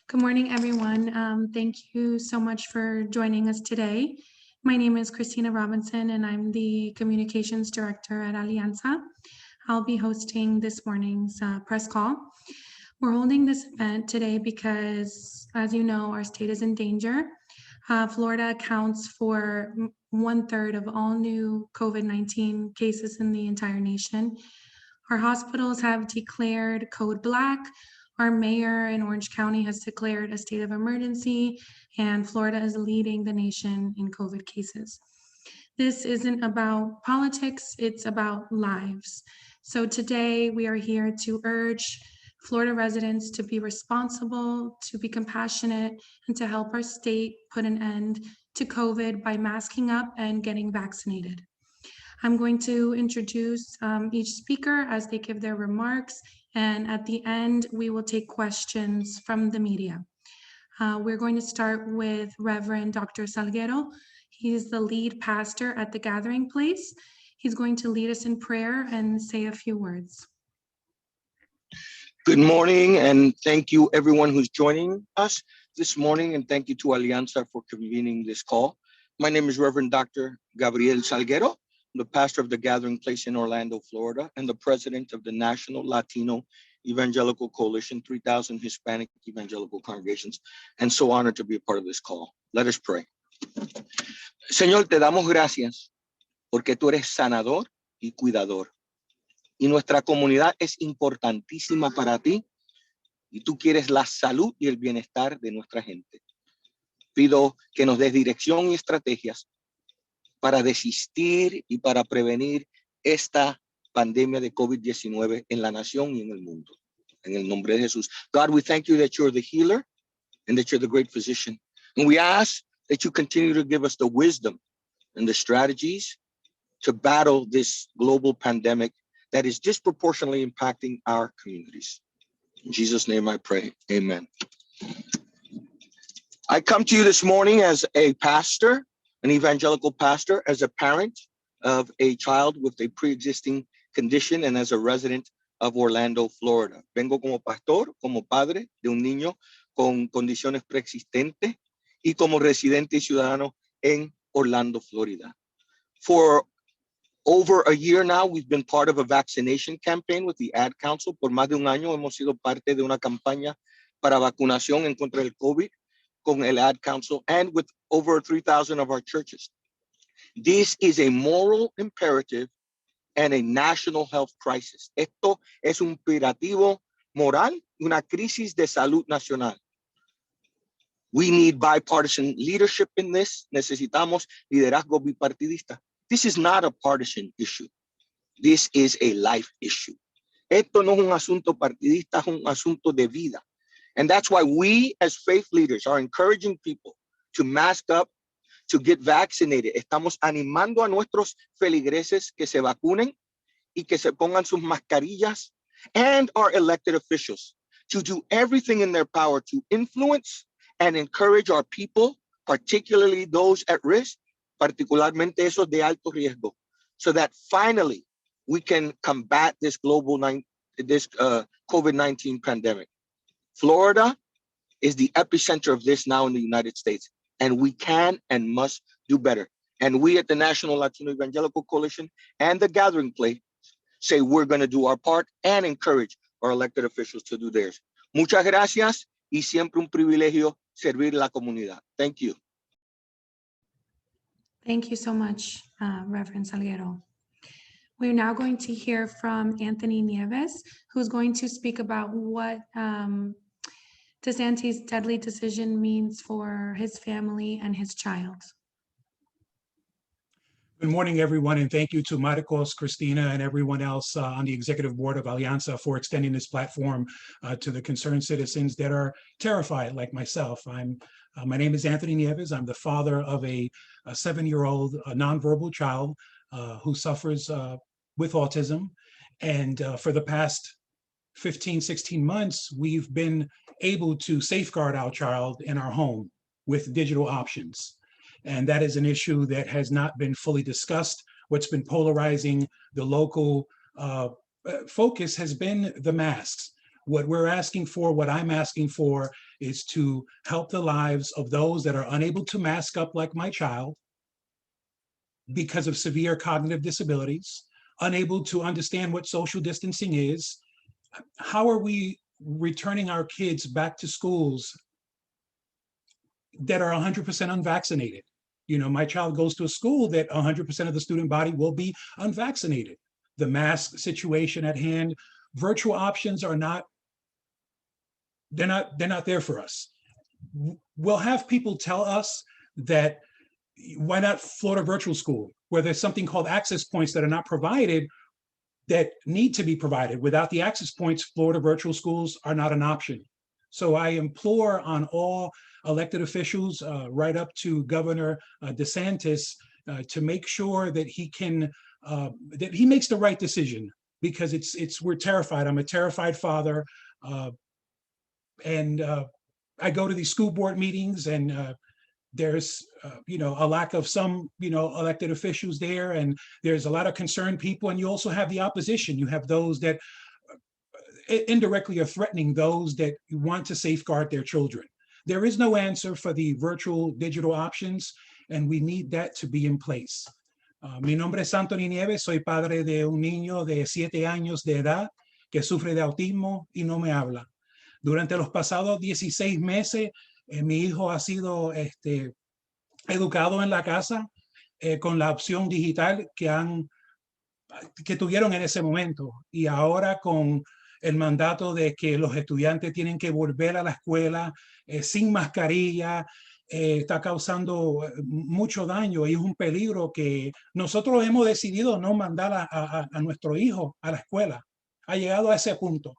Good morning, everyone. Thank you so much for joining us today. My name is Christina Robinson, and I'm the Communications Director at Alianza. I'll be hosting this morning's press call. We're holding this event today because, as you know, our state is in danger. Florida accounts for 1/3 of all new COVID-19 cases in the entire nation. Our hospitals have declared code black. Our mayor in Orange County has declared a state of emergency, and Florida is leading the nation in COVID cases. This isn't about politics, it's about lives. So today we are here to urge Florida residents to be responsible, to be compassionate, and to help our state put an end to COVID by masking up and getting vaccinated. I'm going to introduce each speaker as they give their remarks, and at the end, we will take questions from the media. We're going to start with Reverend Dr. Salguero. He's the lead pastor at the Gathering Place. He's going to lead us in prayer and say a few words. Good morning, and thank you everyone who's joining us this morning, and thank you to Alianza for convening this call. My name is Reverend Dr. Gabriel Salguero, the pastor of the Gathering Place in Orlando, Florida, and the president of the National Latino Evangelical Coalition, 3,000 Hispanic Evangelical Congregations, and so honored to be a part of this call. Let us pray. Señor, te damos gracias porque tú eres sanador y cuidador. Y nuestra comunidad es importantísima para ti, y tú quieres la salud y el bienestar de nuestra gente. Pido que nos des dirección y estrategias para desistir y para prevenir esta pandemia de COVID-19 en la nación y en el mundo. En el nombre de Jesús. God, we thank you that you're the healer and that you're the great physician. And we ask that you continue to give us the wisdom and the strategies to battle this global pandemic that is disproportionately impacting our communities. In Jesus' name I pray, amen. I come to you this morning as a pastor, an evangelical pastor, as a parent of a child with a pre-existing condition, and as a resident of Orlando, Florida. Vengo como pastor, como padre de un niño con condiciones preexistentes y como residente y ciudadano en Orlando, Florida. For over a year now, we've been part of a vaccination campaign with the Ad Council. Por más de un año hemos sido parte de una campaña para vacunación en contra del COVID con el Ad Council and with over 3,000 of our churches. This is a moral imperative and a national health crisis. Esto es un imperativo moral, una crisis de salud nacional. We need bipartisan leadership in this. Necesitamos liderazgo bipartidista. This is not a partisan issue. This is a life issue. Esto no es un asunto partidista, es un asunto de vida. And that's why we as faith leaders are encouraging people to mask up, to get vaccinated. Estamos animando a nuestros feligreses que se vacunen y que se pongan sus mascarillas, and our elected officials to do everything in their power to influence and encourage our people, particularly those at risk, particularmente esos de alto riesgo, so that finally we can combat this COVID-19 pandemic. Florida is the epicenter of this now in the United States, and we can and must do better. And we at the National Latino Evangelical Coalition and the Gathering Place say we're going to do our part and encourage our elected officials to do theirs. Muchas gracias, y siempre un privilegio servir la comunidad. Thank you. Thank you so much, Reverend Salguero. We're now going to hear from Anthony Nieves, who's going to speak about what DeSantis' deadly decision means for his family and his child. Good morning, everyone, and thank you to Marcos, Christina, and everyone else on the executive board of Alianza for extending this platform to the concerned citizens that are terrified, like myself. My name is Anthony Nieves. I'm the father of a 7-year-old nonverbal child who suffers with autism. And for the past 15, 16 months, we've been able to safeguard our child in our home with digital options. And that is an issue that has not been fully discussed. What's been polarizing the local focus has been the masks. What we're asking for, what I'm asking for, is to help the lives of those that are unable to mask up like my child because of severe cognitive disabilities, unable to understand what social distancing is. How are we returning our kids back to schools that are 100% unvaccinated? You know, my child goes to a school that 100% of the student body will be unvaccinated. The mask situation at hand, virtual options are not, they're not there for us. We'll have people tell us that why not Florida virtual school, where there's something called access points that are not provided that need to be provided. Without the access points, Florida virtual schools are not an option. So I implore on all elected officials, right up to Governor DeSantis, to make sure that he can, that he makes the right decision, because we're terrified. I'm a terrified father, and I go to these school board meetings, and there's a lack of some elected officials there, and there's a lot of concerned people, and you also have the opposition. You have those that indirectly are threatening those that want to safeguard their children. There is no answer for the virtual digital options, and we need that to be in place. Mi nombre es Anthony Nieves, soy padre de un niño de 7 años de edad que sufre de autismo y no me habla. Durante los pasados 16 meses, mi hijo ha sido educado en la casa con la opción digital que tuvieron en ese momento, y ahora con el mandato de que los estudiantes tienen que volver a la escuela sin mascarilla, está causando mucho daño, y es un peligro que nosotros hemos decidido no mandar a nuestro hijo a la escuela. Ha llegado a ese punto.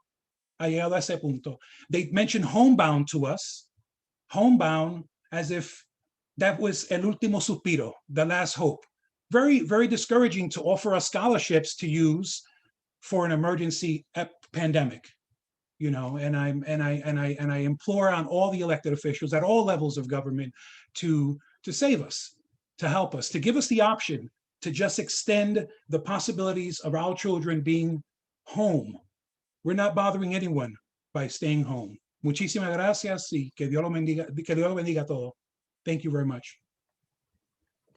They mentioned homebound to us, homebound, as if that was el último suspiro, the last hope. Very, very discouraging to offer us scholarships to use for an emergency pandemic, and I implore on all the elected officials at all levels of government to save us, to help us, to give us the option to just extend the possibilities of our children being home. We're not bothering anyone by staying home. Muchísimas gracias, y que Dios lo bendiga a todos. Thank you very much.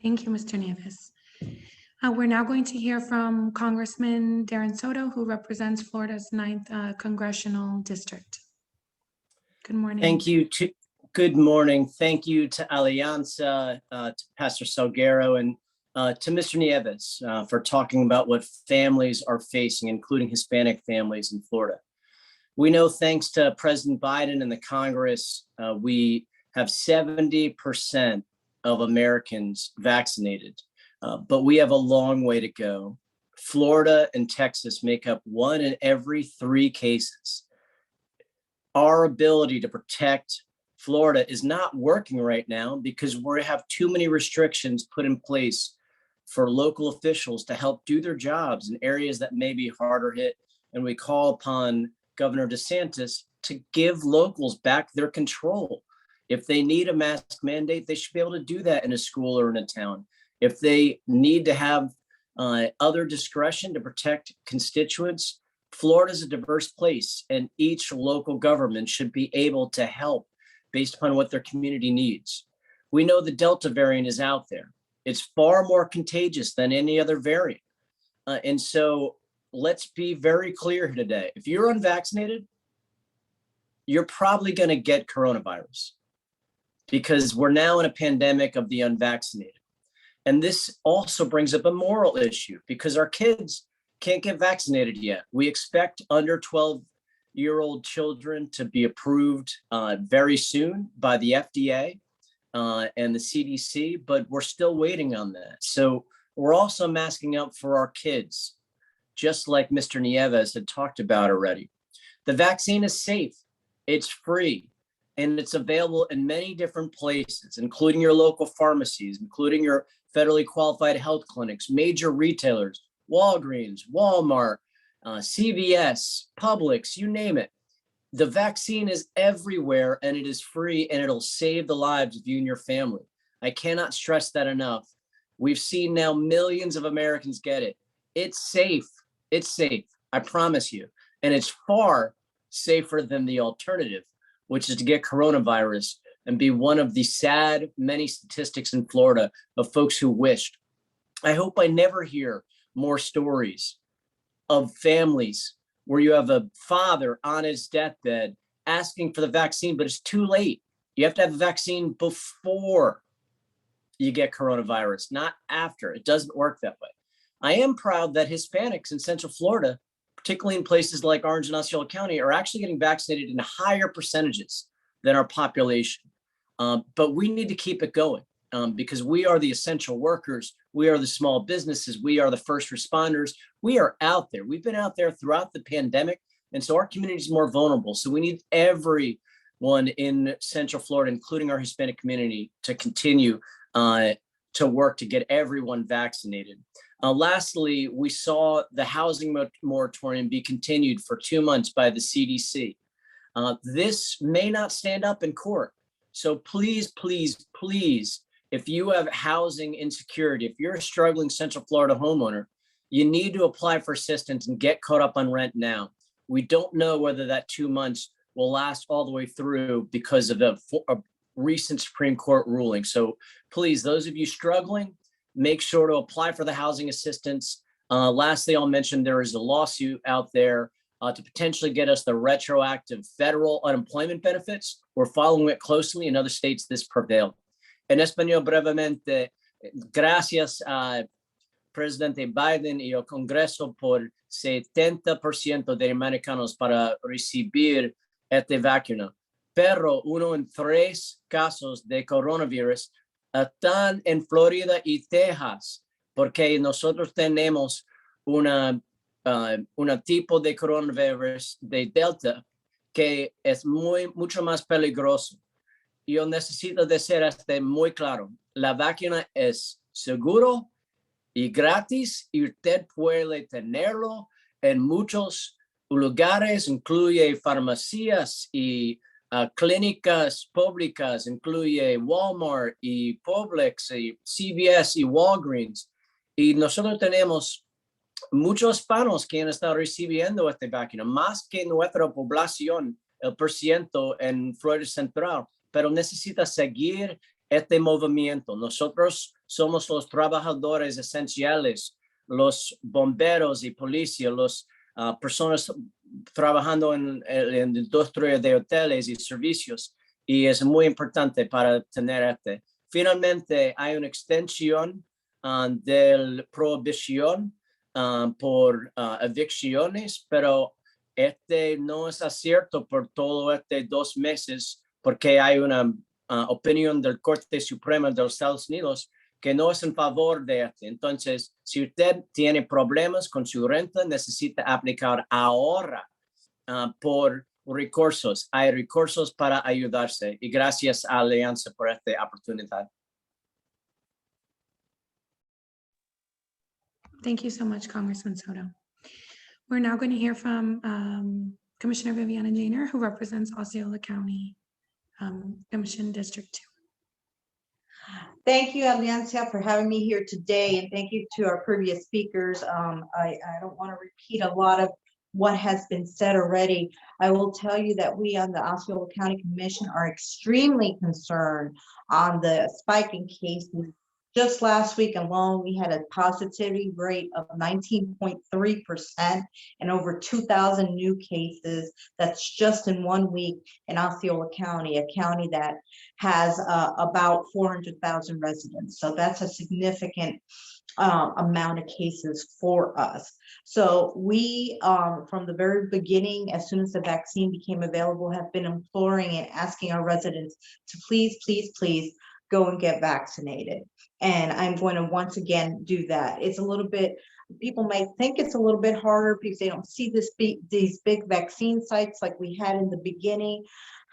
Thank you, Mr. Nieves. We're now going to hear from Congressman Darren Soto, who represents Florida's 9th Congressional District. Good morning. Thank you. Good morning. Thank you to Alianza, to Pastor Salguero, and to Mr. Nieves for talking about what families are facing, including Hispanic families in Florida. We know, thanks to President Biden and the Congress, we have 70% of Americans vaccinated. But we have a long way to go. Florida and Texas make up 1 in every 3 cases. Our ability to protect Florida is not working right now because we have too many restrictions put in place for local officials to help do their jobs in areas that may be harder hit. And we call upon Governor DeSantis to give locals back their control. If they need a mask mandate, they should be able to do that in a school or in a town. If they need to have other discretion to protect constituents, Florida is a diverse place, and each local government should be able to help based upon what their community needs. We know the Delta variant is out there. It's far more contagious than any other variant. And so let's be very clear here today. If you're unvaccinated, you're probably going to get coronavirus, because we're now in a pandemic of the unvaccinated. And this also brings up a moral issue, because our kids can't get vaccinated yet. We expect under 12-year-old children to be approved very soon by the FDA and the CDC, but we're still waiting on that. So we're also masking up for our kids, just like Mr. Nieves had talked about already. The vaccine is safe, it's free, and it's available in many different places, including your local pharmacies, including your federally qualified health clinics, major retailers, Walgreens, Walmart, CVS, Publix, you name it. The vaccine is everywhere, and it is free, and it'll save the lives of you and your family. I cannot stress that enough. We've seen now millions of Americans get it. It's safe. It's safe, I promise you. And it's far safer than the alternative, which is to get coronavirus and be one of the sad many statistics in Florida of folks who wished. I hope I never hear more stories of families where you have a father on his deathbed asking for the vaccine, but it's too late. You have to have the vaccine before you get coronavirus, not after. It doesn't work that way. I am proud that Hispanics in Central Florida, particularly in places like Orange and Osceola County, are actually getting vaccinated in higher percentages than our population. But we need to keep it going because we are the essential workers. We are the small businesses. We are the first responders. We are out there. We've been out there throughout the pandemic. And so our community is more vulnerable. So we need everyone in Central Florida, including our Hispanic community, to continue to work to get everyone vaccinated. Lastly, we saw the housing moratorium be continued for 2 months by the CDC. This may not stand up in court. So please, please, please, if you have housing insecurity, if you're a struggling Central Florida homeowner, you need to apply for assistance and get caught up on rent now. We don't know whether that 2 months will last all the way through because of a recent Supreme Court ruling. So please, those of you struggling, make sure to apply for the housing assistance. Lastly, I'll mention there is a lawsuit out there to potentially get us the retroactive federal unemployment benefits. We're following it closely. In other states, this prevailed. En español, brevemente, gracias a Presidente Biden y el Congreso por 70% de americanos para recibir esta vacuna. Pero 1 en 3 casos de coronavirus están en Florida y Texas, porque nosotros tenemos una tipo de coronavirus de Delta que es mucho más peligroso. Yo necesito decir muy claro, la vacuna es seguro y gratis y usted puede tenerlo en muchos lugares, incluye farmacias y clínicas públicas, incluye Walmart y Publix y CVS y Walgreens. Y nosotros tenemos muchos hispanos que han estado recibiendo esta vacuna, más que nuestra población, el % en Florida Central, pero necesita seguir este movimiento. Nosotros somos los trabajadores esenciales, los bomberos y policía, las personas trabajando en la industria de hoteles y servicios, y es muy importante para tener este. Finalmente, hay una extensión de prohibición por evicciones, pero este no es cierto por todo 2 meses, porque hay una opinión del Corte Suprema de los Estados Unidos que no es en favor de este. Entonces, si usted tiene problemas con su renta, necesita aplicar ahora por recursos. Hay recursos para ayudarse. Y gracias a Alianza por esta oportunidad. Thank you so much, Congressman Soto. We're now going to hear from Commissioner Viviana Janer, who represents Osceola County Commission District 2. Thank you, Alianza, for having me here today, and thank you to our previous speakers. I don't want to repeat a lot of what has been said already. I will tell you that we on the Osceola County Commission are extremely concerned on the spike in cases. Just last week alone, we had a positivity rate of 19.3% and over 2,000 new cases. That's just in 1 week in Osceola County, a county that has about 400,000 residents. So that's a significant amount of cases for us. So we, from the very beginning, as soon as the vaccine became available, have been imploring and asking our residents to please, please, please go and get vaccinated. And I'm going to once again do that. It's a little bit, people may think it's a little bit harder because they don't see these big vaccine sites like we had in the beginning.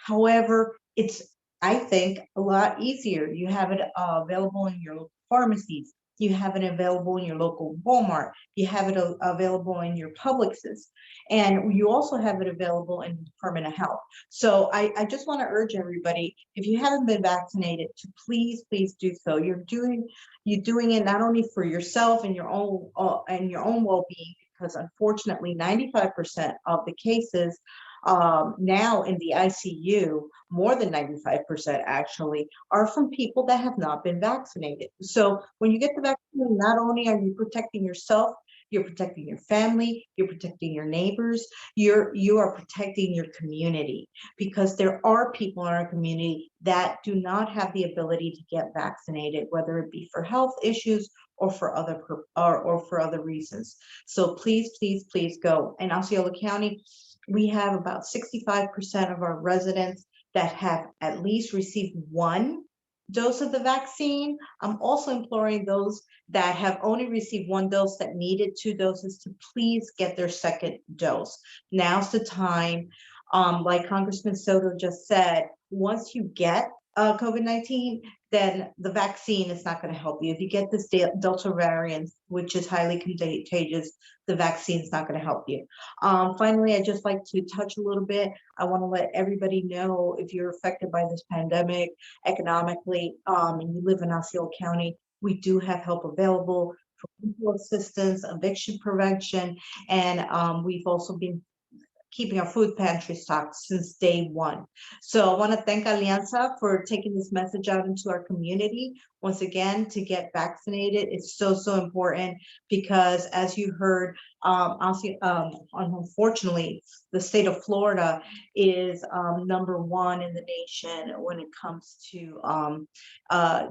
However, it's, I think, a lot easier. You have it available in your local pharmacies. You have it available in your local Walmart. You have it available in your Publixes. And you also have it available in the Department of Health. So I just want to urge everybody, if you haven't been vaccinated, to please, please do so. You're doing it not only for yourself and your own well-being, because unfortunately 95% of the cases now in the ICU, more than 95% actually, are from people that have not been vaccinated. So when you get the vaccine, not only are you protecting yourself, you're protecting your family, you're protecting your neighbors, you are protecting your community, because there are people in our community that do not have the ability to get vaccinated, whether it be for health issues or for other reasons. So please, please, please go. In Osceola County, we have about 65% of our residents that have at least received one dose of the vaccine. I'm also imploring those that have only received one dose that needed 2 doses to please get their second dose. Now's the time. Like Congressman Soto just said, once you get COVID-19, then the vaccine is not going to help you. If you get this Delta variant, which is highly contagious, the vaccine is not going to help you. Finally, I'd just like to touch a little bit. I want to let everybody know, if you're affected by this pandemic economically, and you live in Osceola County, we do have help available for legal assistance, eviction prevention, and we've also been keeping our food pantry stocked since day one. So I want to thank Alianza for taking this message out into our community. Once again, to get vaccinated is so, so important, because as you heard, unfortunately, the state of Florida is #1 in the nation when it comes to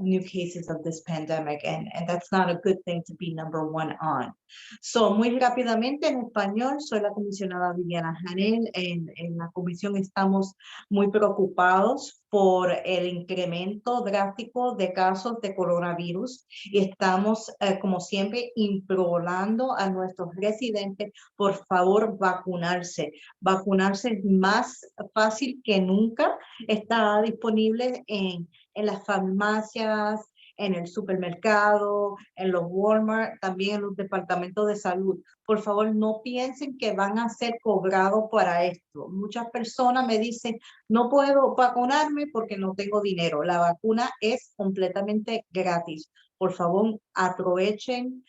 new cases of this pandemic. And that's not a good thing to be #1 on. So, muy rápidamente en español, soy la comisionada Viviana Janel. En la comisión estamos muy preocupados por el incremento drástico de casos de coronavirus y estamos, como siempre, implorando a nuestros residentes, por favor, vacunarse. Vacunarse es más fácil que nunca. Está disponible en las farmacias, en el supermercado, en los Walmart, también en los departamentos de salud. Por favor, no piensen que van a ser cobrados para esto. Muchas personas me dicen, no puedo vacunarme porque no tengo dinero. La vacuna es completamente gratis. Por favor, aprovechen.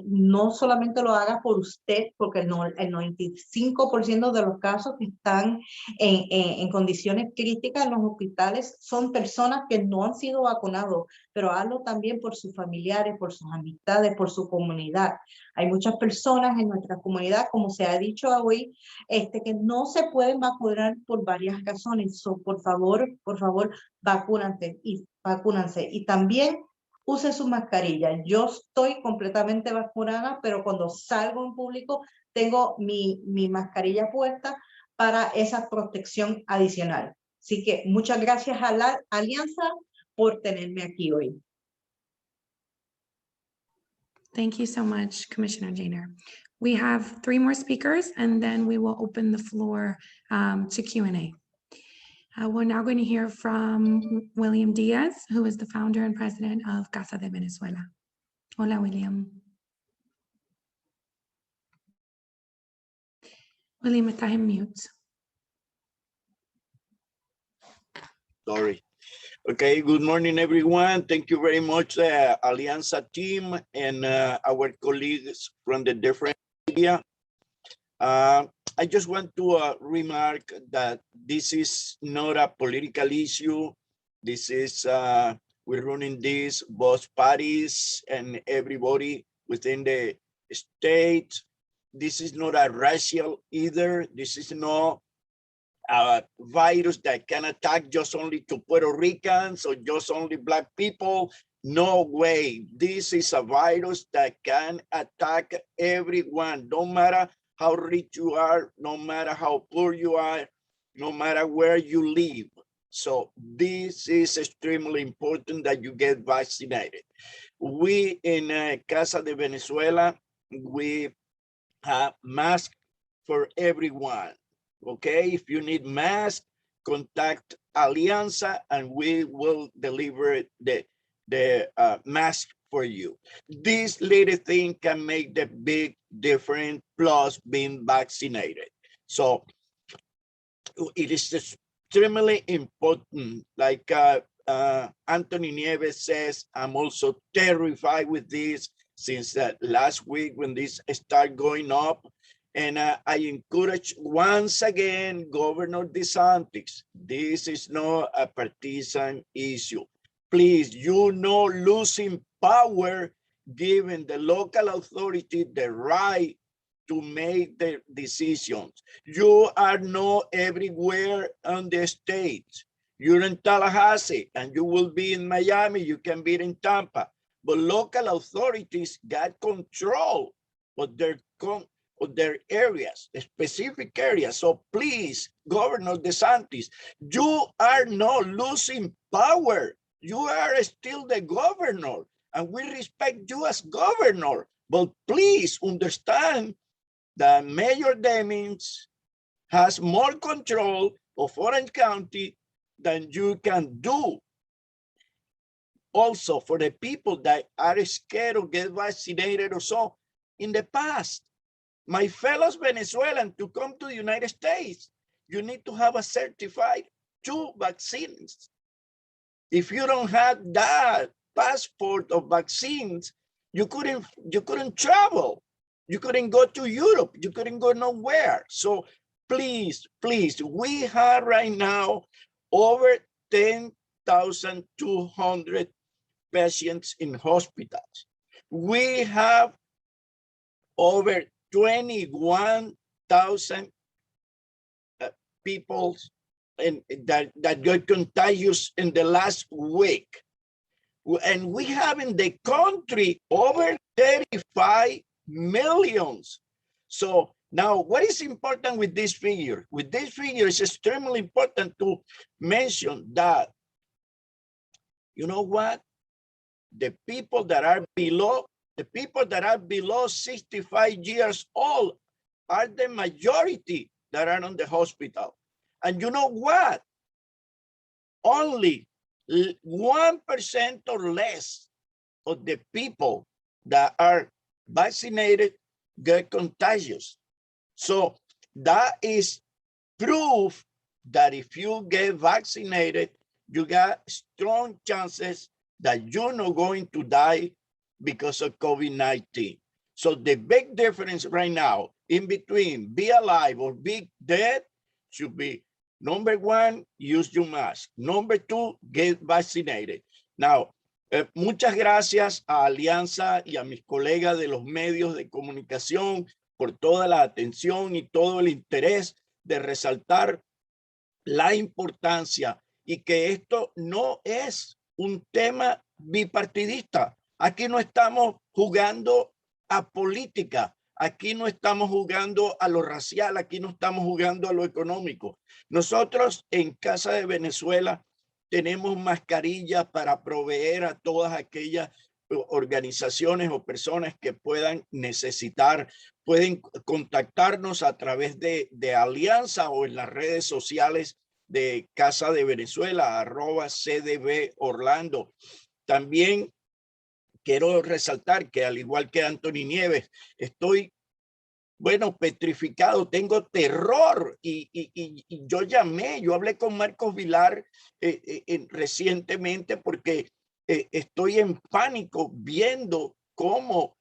No solamente lo haga por usted, porque el 95% de los casos que están en condiciones críticas en los hospitales son personas que no han sido vacunados, pero hazlo también por sus familiares, por sus amistades, por su comunidad. Hay muchas personas en nuestra comunidad, como se ha dicho hoy, que no se pueden vacunar por varias razones. So, por favor, vacúnense y también use su mascarilla. Yo estoy completamente vacunada, pero cuando salgo en público tengo mi mascarilla puesta para esa protección adicional. Así que muchas gracias a la Alianza por tenerme aquí hoy. Thank you so much, Commissioner Janer. We have 3 more speakers, and then we will open the floor to Q&A. We're now going to hear from William Diaz, who is the founder and president of Casa de Venezuela. Hola, William. William, estás en mute. Sorry. Okay, good morning, everyone. Thank you very much, Alianza team and our colleagues from the different media. I just want to remark that this is not a political issue. This is, we're running this, both parties and everybody within the state. This is not a racial either. This is not a virus that can attack just only to Puerto Ricans or just only Black people. No way. This is a virus that can attack everyone, no matter how rich you are, no matter how poor you are, no matter where you live. So this is extremely important that you get vaccinated. We in Casa de Venezuela, we have masks for everyone. Okay, if you need mask, contact Alianza and we will deliver the mask for you. This little thing can make the big difference, plus being vaccinated. So it is extremely important. Like Anthony Nieves says, I'm also terrified with this since last week when this started going up. And I encourage once again, Governor DeSantis, this is not a partisan issue. Please, you know, losing power, giving the local authority the right to make the decisions. You are not everywhere on the state. You're in Tallahassee and you will be in Miami, you can be in Tampa, but local authorities got control of their areas, specific areas. So please, Governor DeSantis, you are not losing power. You are still the governor and we respect you as governor, but please understand that Mayor Demings has more control of Orange County than you can do. Also, for the people that are scared to get vaccinated or so, in the past, my fellow Venezuelans, to come to the United States, you need to have a certified 2 vaccines. If you don't have that passport of vaccines, you couldn't travel. You couldn't go to Europe. You couldn't go nowhere. So please, please, we have right now over 10,200 patients in hospitals. We have over 21,000 people that got contagious in the last week. And we have in the country over 35 millions. So now what is important with this figure? With this figure, it's extremely important to mention that, you know what? The people that are below 65 years old are the majority that are on the hospital. And you know what? Only 1% or less of the people that are vaccinated get contagious. So that is proof that if you get vaccinated, you got strong chances that you're not going to die because of COVID-19. So the big difference right now in between be alive or be dead should be, number 1, use your mask. Number 2, get vaccinated. Now, muchas gracias a Alianza y a mis colegas de los medios de comunicación por toda la atención y todo el interés de resaltar la importancia y que esto no es un tema bipartidista. Aquí no estamos jugando a política, aquí no estamos jugando a lo racial, aquí no estamos jugando a lo económico. Nosotros en Casa de Venezuela tenemos mascarillas para proveer a todas aquellas organizaciones o personas que puedan necesitar. Pueden contactarnos a través de Alianza o en las redes sociales de Casa de Venezuela, @CDB Orlando. También quiero resaltar que al igual que Anthony Nieves, estoy, bueno, petrificado, tengo terror y yo hablé con Marcos Vilar recientemente porque estoy en pánico viendo cómo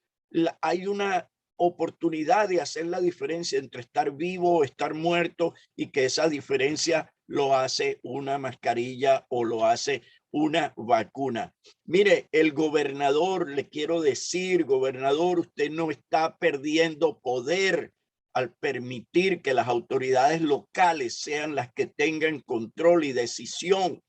hay una oportunidad de hacer la diferencia entre estar vivo o estar muerto y que esa diferencia lo hace una mascarilla o lo hace una vacuna. Mire, el gobernador, le quiero decir, gobernador, usted no está perdiendo poder al permitir que las autoridades locales sean las que tengan control y decisión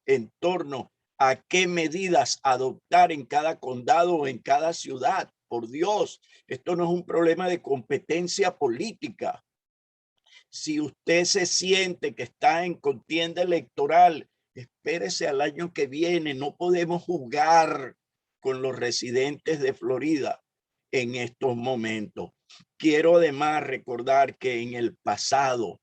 en torno a qué medidas adoptar en cada condado o en cada ciudad. Por Dios, esto no es un problema de competencia política. Si usted se siente que está en contienda electoral, espérese al año que viene. No podemos jugar con los residentes de Florida en estos momentos. Quiero además recordar que en el pasado,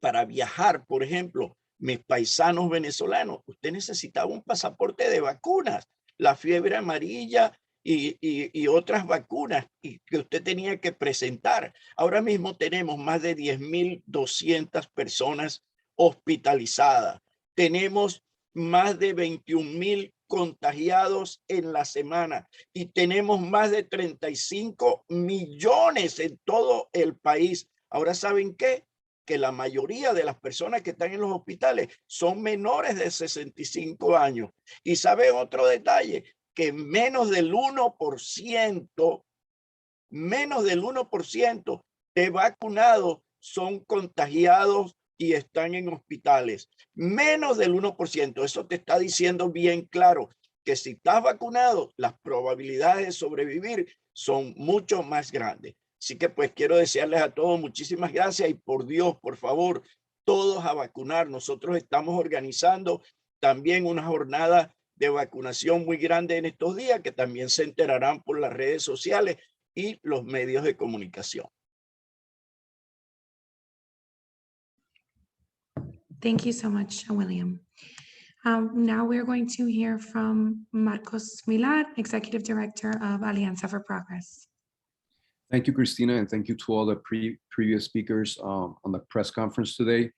para viajar, por ejemplo, mis paisanos venezolanos, usted necesitaba un pasaporte de vacunas, la fiebre amarilla y otras vacunas y que usted tenía que presentar. Ahora mismo tenemos más de 10.200 personas hospitalizadas. Tenemos más de 21.000 contagiados en la semana y tenemos más de 35 millones en todo el país. Ahora, ¿saben qué? Que la mayoría de las personas que están en los hospitales son menores de 65 años. Y ¿saben otro detalle? Que menos del 1% de vacunados son contagiados y están en hospitales. Menos del 1%. Eso te está diciendo bien claro que si estás vacunado, las probabilidades de sobrevivir son mucho más grandes. Así que pues quiero desearles a todos muchísimas gracias y por Dios, por favor, todos a vacunar. Nosotros estamos organizando también una jornada de vacunación muy grande en estos días que también se enterarán por las redes sociales y los medios de comunicación. Thank you so much, William. Now we're going to hear from Marcos Millar, Executive Director of Alianza for Progress. Thank you, Christina, and thank you to all the previous speakers on the press conference today.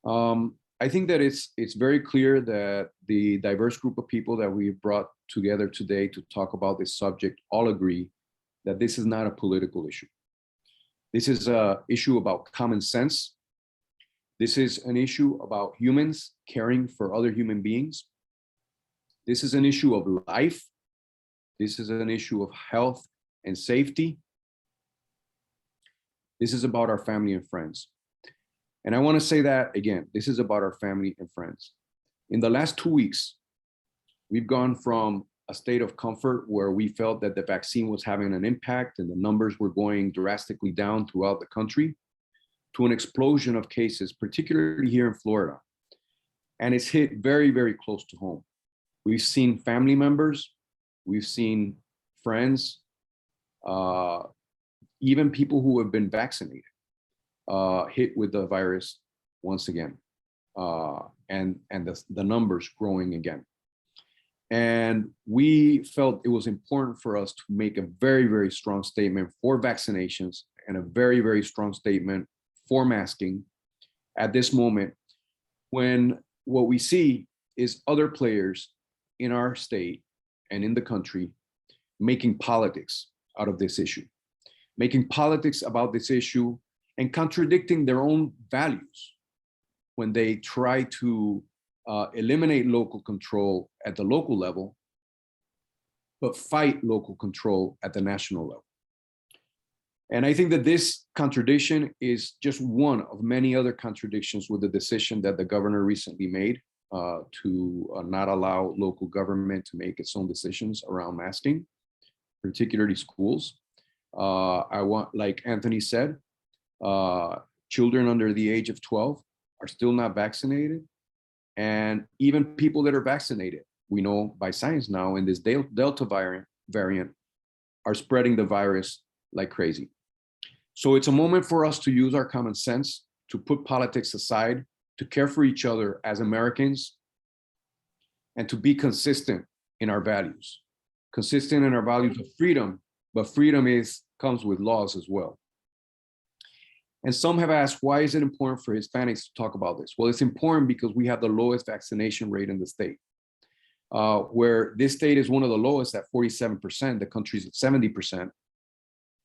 I think that it's very clear that the diverse group of people that we brought together today to talk about this subject all agree that this is not a political issue. This is an issue about common sense. This is an issue about humans caring for other human beings. This is an issue of life. This is an issue of health and safety. This is about our family and friends. And I want to say that again, this is about our family and friends. In the last 2 weeks, we've gone from a state of comfort where we felt that the vaccine was having an impact and the numbers were going drastically down throughout the country to an explosion of cases, particularly here in Florida. And it's hit very, very close to home. We've seen family members, we've seen friends, even people who have been vaccinated, hit with the virus once again, and the numbers growing again. And we felt it was important for us to make a very, very strong statement for vaccinations and a very, very strong statement for masking at this moment when what we see is other players in our state and in the country making politics out of this issue, making politics about this issue and contradicting their own values when they try to eliminate local control at the local level, but fight local control at the national level. And I think that this contradiction is just one of many other contradictions with the decision that the governor recently made to not allow local government to make its own decisions around masking, particularly schools. I want, like Anthony said, children under the age of 12 are still not vaccinated. And even people that are vaccinated, we know by science now in this Delta variant are spreading the virus like crazy. So it's a moment for us to use our common sense, to put politics aside, to care for each other as Americans, and to be consistent in our values. Consistent in our values of freedom, but freedom comes with laws as well. And some have asked, why is it important for Hispanics to talk about this? Well, it's important because we have the lowest vaccination rate in the state, where this state is one of the lowest at 47%, the country's at 70%.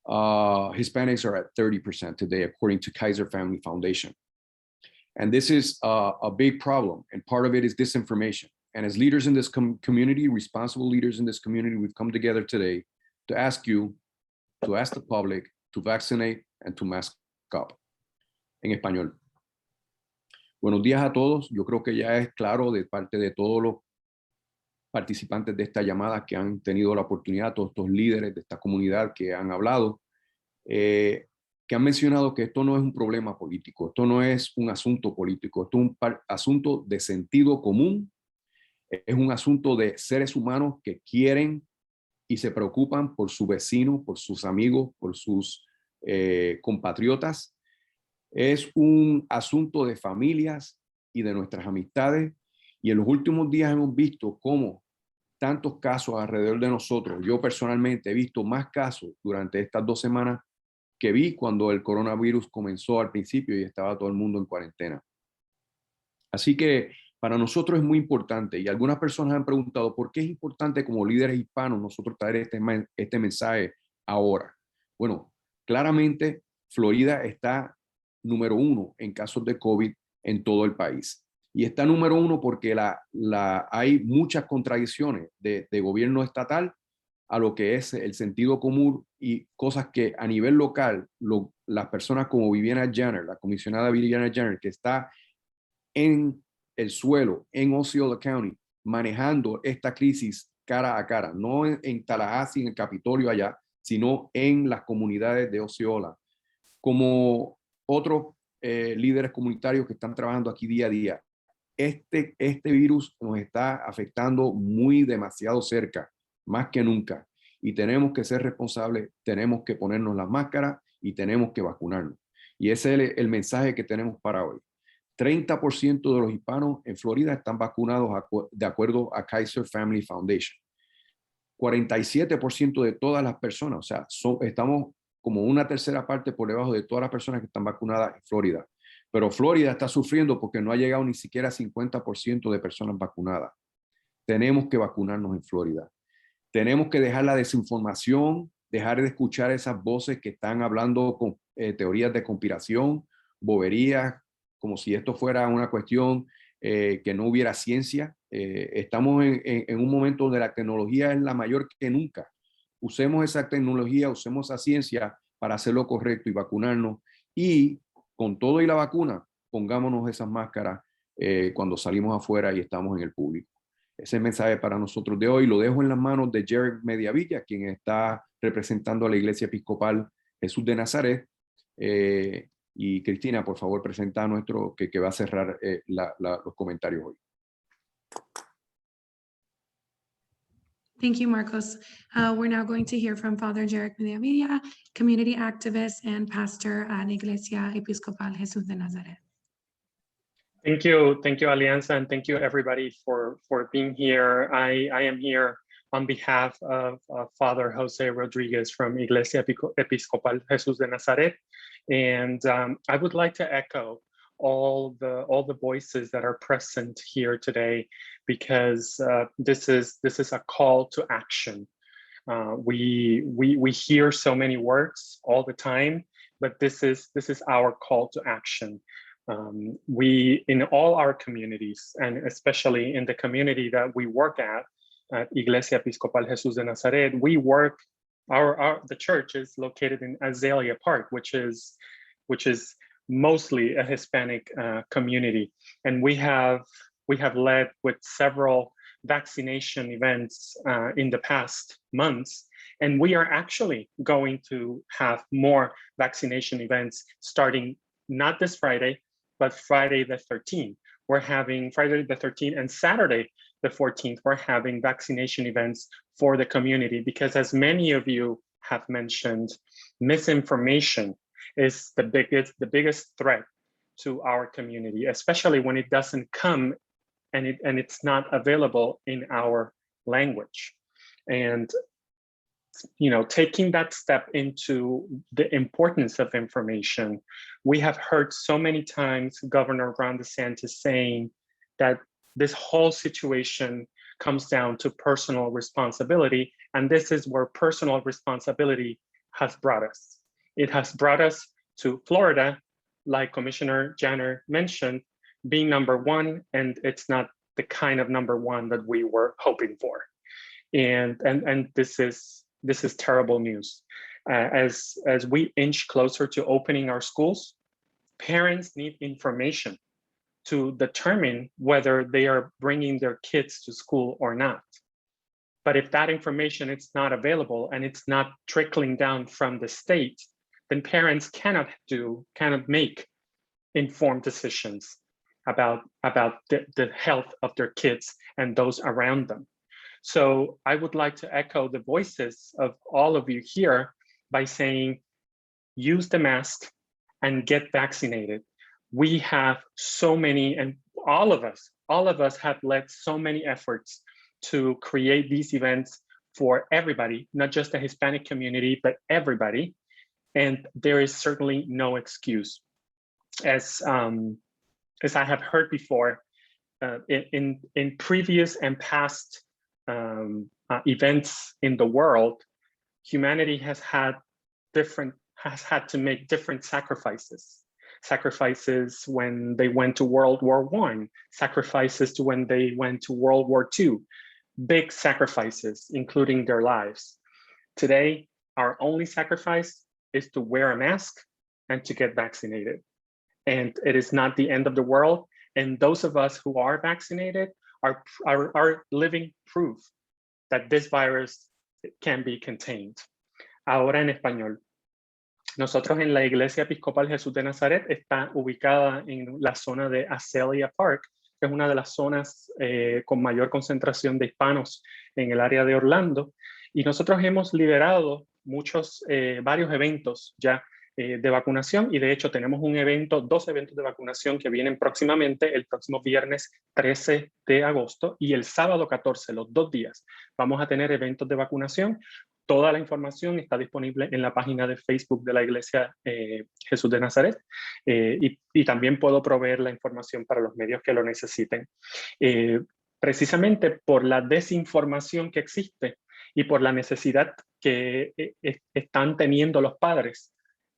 Hispanics are at 30% today, according to Kaiser Family Foundation. And this is a big problem. And part of it is disinformation. And as leaders in this community, responsible leaders in this community, we've come together today to ask you, to ask the public to vaccinate and to mask up. En español. Buenos días a todos. Yo creo que ya es claro de parte de todos los participantes de esta llamada que han tenido la oportunidad, todos estos líderes de esta comunidad que han hablado, que han mencionado que esto no es un problema político, esto no es un asunto político, esto es un asunto de sentido común, es un asunto de seres humanos que quieren y se preocupan por su vecino, por sus amigos, por sus compatriotas. Es un asunto de familias y de nuestras amistades. Y en los últimos días hemos visto cómo tantos casos alrededor de nosotros. Yo personalmente he visto más casos durante estas 2 semanas que vi cuando el coronavirus comenzó al principio y estaba todo el mundo en cuarentena. Así que Para nosotros es muy importante y algunas personas han preguntado por qué es importante como líderes hispanos nosotros traer este mensaje ahora. Bueno, claramente Florida está número 1 en casos de COVID en todo el país. Y está número 1 porque hay muchas contradicciones de gobierno estatal a lo que es el sentido común y cosas que a nivel local, las personas como Viviana Jenner, la comisionada Viviana Jenner, que está en el suelo, en Osceola County, manejando esta crisis cara a cara, no en Tallahassee, en el Capitolio allá, sino en las comunidades de Osceola, como otros líderes comunitarios que están trabajando aquí día a día. Este virus nos está afectando demasiado cerca, más que nunca, y tenemos que ser responsables, tenemos que ponernos las máscaras y tenemos que vacunarnos. Y ese es el mensaje que tenemos para hoy. 30% de los hispanos en Florida están vacunados de acuerdo a Kaiser Family Foundation. 47% de todas las personas, o sea, estamos como una tercera parte por debajo de todas las personas que están vacunadas en Florida. Pero Florida está sufriendo porque no ha llegado ni siquiera a 50% de personas vacunadas. Tenemos que vacunarnos en Florida. Tenemos que dejar la desinformación, dejar de escuchar esas voces que están hablando con teorías de conspiración, boberías, como si esto fuera una cuestión que no hubiera ciencia. Estamos en un momento donde la tecnología es la mayor que nunca. Usemos esa tecnología, usemos esa ciencia para hacer lo correcto y vacunarnos. Y con todo y la vacuna, pongámonos esas máscaras cuando salimos afuera y estamos en el público. Ese mensaje para nosotros de hoy lo dejo en las manos de Darren Mediavilla, quien está representando a la Iglesia Episcopal Jesús de Nazaret. Y Cristina, por favor, presenta a nuestro que va a cerrar los comentarios hoy. Thank you, Marcos. We're now going to hear from Father Jarek Mediavilla, community activist and pastor at Iglesia Episcopal Jesús de Nazaret. Thank you, Alianza, and thank you everybody for being here. I am here on behalf of Father Jose Rodriguez from Iglesia Episcopal Jesús de Nazaret, and I would like to echo all the voices that are present here today, because this is a call to action. We hear so many words all the time, but this is our call to action. We, in all our communities, and especially in the community that we work at Iglesia Episcopal Jesús de Nazaret, we work, the church is located in Azalea Park, which is mostly a Hispanic community. And we have led with several vaccination events in the past months. And we are actually going to have more vaccination events starting not this Friday, but Friday the 13th. We're having Friday the 13th and Saturday the 14th. We're having vaccination events for the community, because as many of you have mentioned, misinformation is the biggest threat to our community, especially when it doesn't come and it's not available in our language. And taking that step into the importance of information, we have heard so many times Governor Ron DeSantis saying that this whole situation comes down to personal responsibility. And this is where personal responsibility has brought us. It has brought us to Florida, like Commissioner Jenner mentioned, being number 1, and it's not the kind of number 1 that we were hoping for. And this is terrible news. As we inch closer to opening our schools, parents need information to determine whether they are bringing their kids to school or not. But if that information is not available and it's not trickling down from the state, then parents cannot make informed decisions about the health of their kids and those around them. So I would like to echo the voices of all of you here by saying, use the mask and get vaccinated. We have so many, and all of us have led so many efforts to create these events for everybody, not just the Hispanic community, but everybody. And there is certainly no excuse. As I have heard before, in previous and past events in the world, humanity has had to make different sacrifices. Sacrifices when they went to World War I, sacrifices to when they went to World War II, big sacrifices, including their lives. Today, our only sacrifice is to wear a mask and to get vaccinated. And it is not the end of the world. And those of us who are vaccinated are living proof that this virus can be contained. Ahora en español. Nosotros en la Iglesia Episcopal Jesús de Nazaret está ubicada en la zona de Azalea Park, que es una de las zonas con mayor concentración de hispanos en el área de Orlando. Y nosotros hemos liderado varios eventos ya de vacunación, y de hecho tenemos dos eventos de vacunación que vienen próximamente, el próximo viernes 13 de agosto y el sábado 14, los 2 días. Vamos a tener eventos de vacunación. Toda la información está disponible en la página de Facebook de la Iglesia Jesús de Nazaret, y también puedo proveer la información para los medios que lo necesiten. Precisamente por la desinformación que existe y por la necesidad que están teniendo los padres,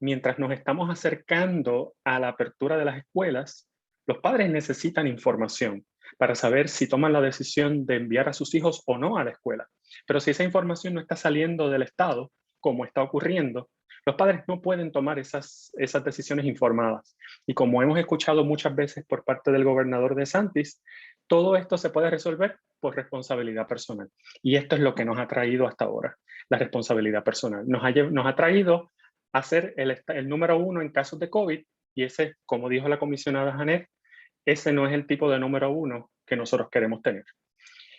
mientras nos estamos acercando a la apertura de las escuelas, los padres necesitan información para saber si toman la decisión de enviar a sus hijos o no a la escuela. Pero si esa información no está saliendo del Estado, como está ocurriendo, los padres no pueden tomar esas decisiones informadas. Y como hemos escuchado muchas veces por parte del gobernador DeSantis, todo esto se puede resolver por responsabilidad personal. Y esto es lo que nos ha traído hasta ahora, la responsabilidad personal. Nos ha traído a ser el número 1 en casos de COVID, y ese, como dijo la comisionada Janet, ese no es el tipo de número 1 que nosotros queremos tener.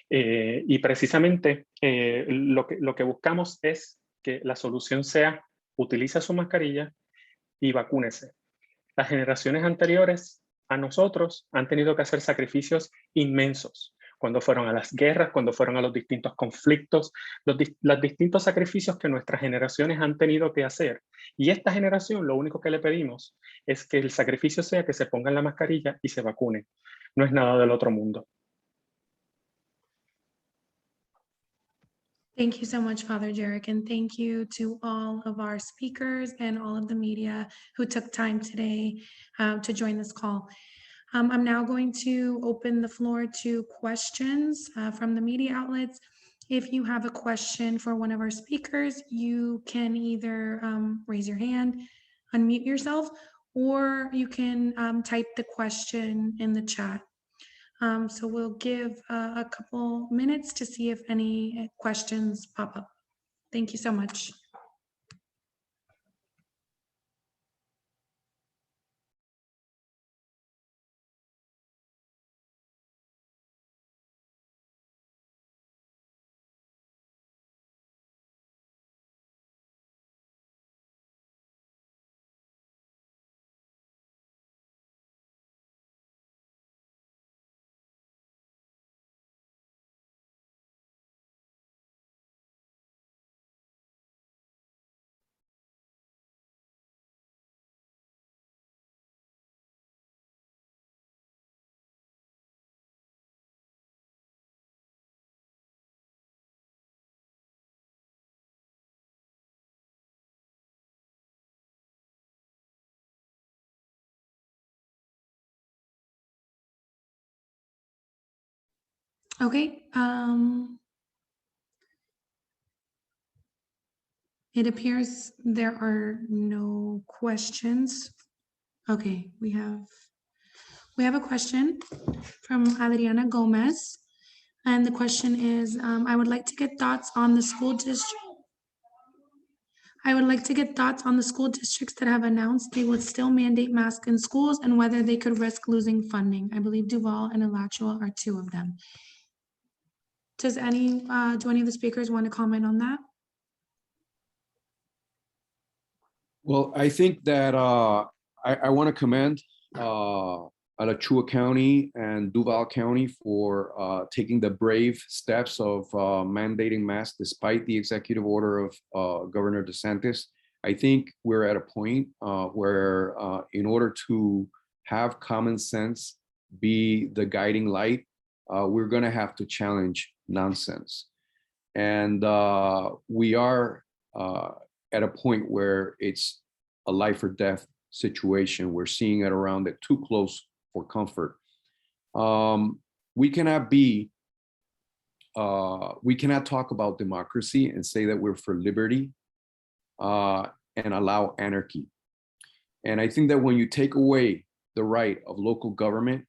Y precisamente lo que buscamos es que la solución sea: utiliza su mascarilla y vacúnese. Las generaciones anteriores a nosotros han tenido que hacer sacrificios inmensos cuando fueron a las guerras, cuando fueron a los distintos conflictos, los distintos sacrificios que nuestras generaciones han tenido que hacer. Y esta generación, lo único que le pedimos es que el sacrificio sea que se pongan la mascarilla y se vacunen. No es nada del otro mundo. Thank you so much, Father Jarek, and thank you to all of our speakers and all of the media who took time today to join this call. I'm now going to open the floor to questions from the media outlets. If you have a question for one of our speakers, you can either raise your hand, unmute yourself, or you can type the question in the chat. So we'll give a couple minutes to see if any questions pop up. Thank you so much. Okay. It appears there are no questions. Okay, we have a question from Adriana Gomez, and the question is, I would like to get thoughts on the school district. I would like to get thoughts on the school districts that have announced they would still mandate masks in schools and whether they could risk losing funding. I believe Duval and Alachua are 2 of them. Do any of the speakers want to comment on that? Well, I think that I want to commend Alachua County and Duval County for taking the brave steps of mandating masks despite the executive order of Governor DeSantis. I think we're at a point where in order to have common sense be the guiding light, we're going to have to challenge nonsense. And we are at a point where it's a life or death situation. We're seeing it around it, too close for comfort. We cannot talk about democracy and say that we're for liberty and allow anarchy. And I think that when you take away the right of local government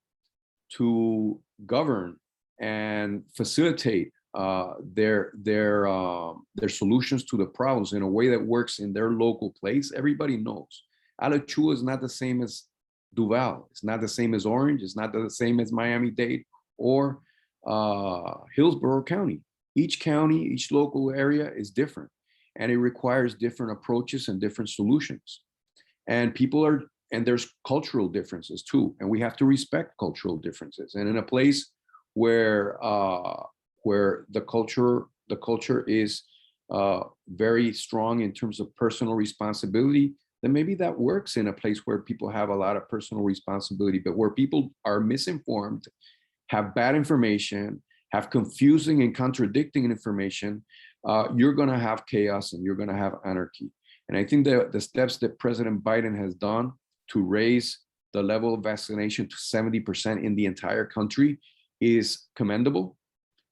to govern and facilitate their solutions to the problems in a way that works in their local place, everybody knows. Alachua is not the same as Duval. It's not the same as Orange. It's not the same as Miami-Dade or Hillsborough County. Each county, each local area is different, and it requires different approaches and different solutions. And there's cultural differences too, and we have to respect cultural differences. And in a place where the culture is very strong in terms of personal responsibility, then maybe that works in a place where people have a lot of personal responsibility. But where people are misinformed, have bad information, have confusing and contradicting information, you're going to have chaos and you're going to have anarchy. And I think that the steps that President Biden has done to raise the level of vaccination to 70% in the entire country is commendable.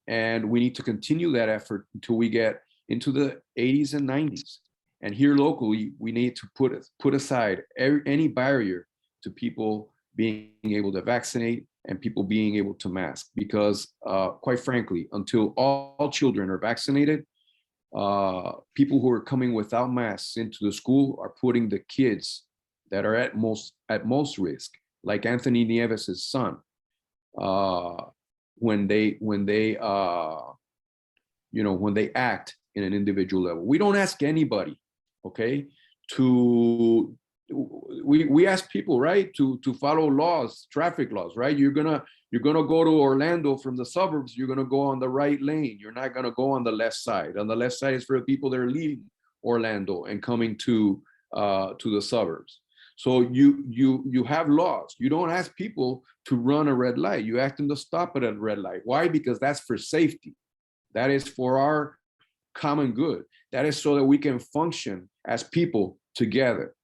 And we need to continue that effort until we get into the 80s and 90s. And here locally, we need to put aside any barrier to people being able to vaccinate and people being able to mask. Because quite frankly, until all children are vaccinated, people who are coming without masks into the school are putting the kids that are at most risk, like Anthony Nieves' son, when they act in an individual level. We don't ask anybody, okay, we ask people, right, to follow laws, traffic laws, right? You're gonna go to Orlando from the suburbs, you're gonna go on the right lane. You're not gonna go on the left side. On the left side is for the people that are leaving Orlando and coming to the suburbs. So you have laws. You don't ask people to run a red light. You ask them to stop at a red light. Why? Because that's for safety. That is for our common good. That is so that we can function as people together.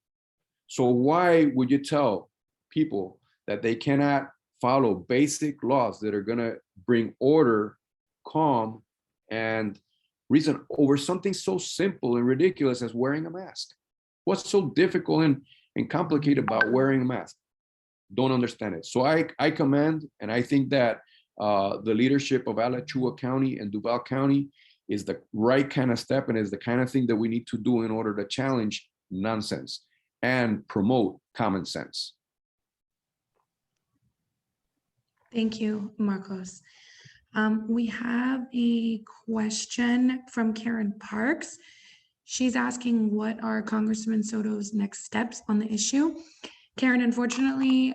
So why would you tell people that they cannot follow basic laws that are going to bring order, calm, and reason over something so simple and ridiculous as wearing a mask? What's so difficult and complicated about wearing a mask? Don't understand it. So I commend, and I think that the leadership of Alachua County and Duval County is the right kind of step, and is the kind of thing that we need to do in order to challenge nonsense and promote common sense. Thank you, Marcos. We have a question from Karen Parks. She's asking what are Congressman Soto's next steps on the issue. Karen, unfortunately,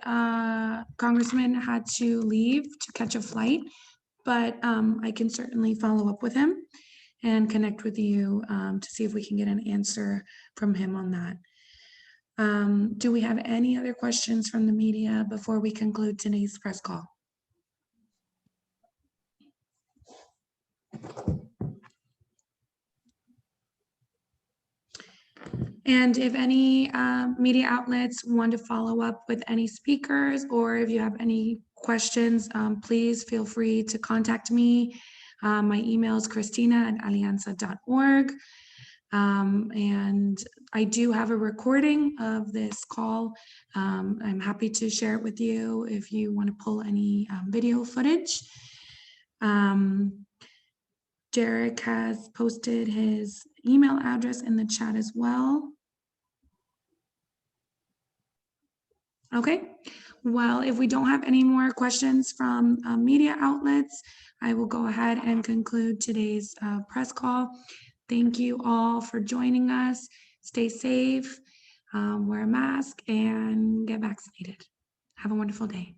Congressman had to leave to catch a flight, but I can certainly follow up with him and connect with you to see if we can get an answer from him on that. Do we have any other questions from the media before we conclude today's press call? And if any media outlets want to follow up with any speakers, or if you have any questions, please feel free to contact me. My email is christina@alianza.org. And I do have a recording of this call. I'm happy to share it with you if you want to pull any video footage. Derek has posted his email address in the chat as well. Okay, well, if we don't have any more questions from media outlets, I will go ahead and conclude today's press call. Thank you all for joining us. Stay safe, wear a mask, and get vaccinated. Have a wonderful day.